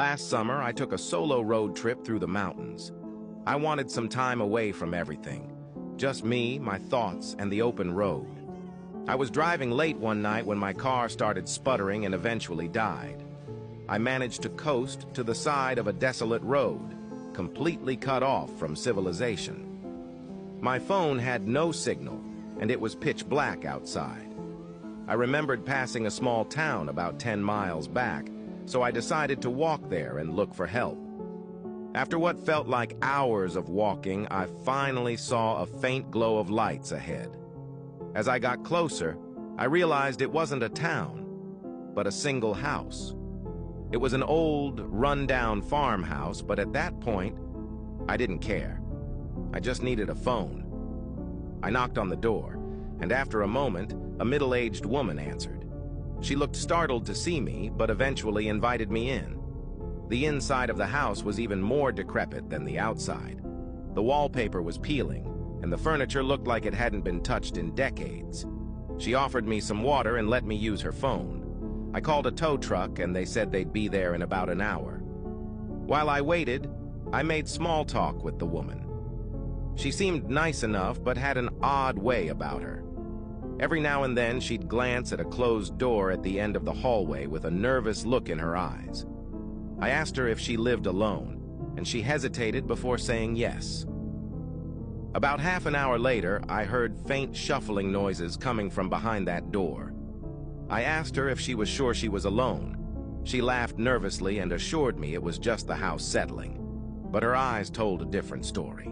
Last summer, I took a solo road trip through the mountains. I wanted some time away from everything. Just me, my thoughts, and the open road. I was driving late one night when my car started sputtering and eventually died. I managed to coast to the side of a desolate road, completely cut off from civilization. My phone had no signal, and it was pitch black outside. I remembered passing a small town about 10 miles back, so I decided to walk there and look for help. After what felt like hours of walking, I finally saw a faint glow of lights ahead. As I got closer, I realized it wasn't a town, but a single house. It was an old, run-down farmhouse, but at that point, I didn't care. I just needed a phone. I knocked on the door, and after a moment, a middle-aged woman answered. She looked startled to see me, but eventually invited me in. The inside of the house was even more decrepit than the outside. The wallpaper was peeling, and the furniture looked like it hadn't been touched in decades. She offered me some water and let me use her phone. I called a tow truck, and they said they'd be there in about an hour. While I waited, I made small talk with the woman. She seemed nice enough, but had an odd way about her. Every now and then, she'd glance at a closed door at the end of the hallway with a nervous look in her eyes. I asked her if she lived alone, and she hesitated before saying yes. About half an hour later, I heard faint shuffling noises coming from behind that door. I asked her if she was sure she was alone. She laughed nervously and assured me it was just the house settling, but her eyes told a different story.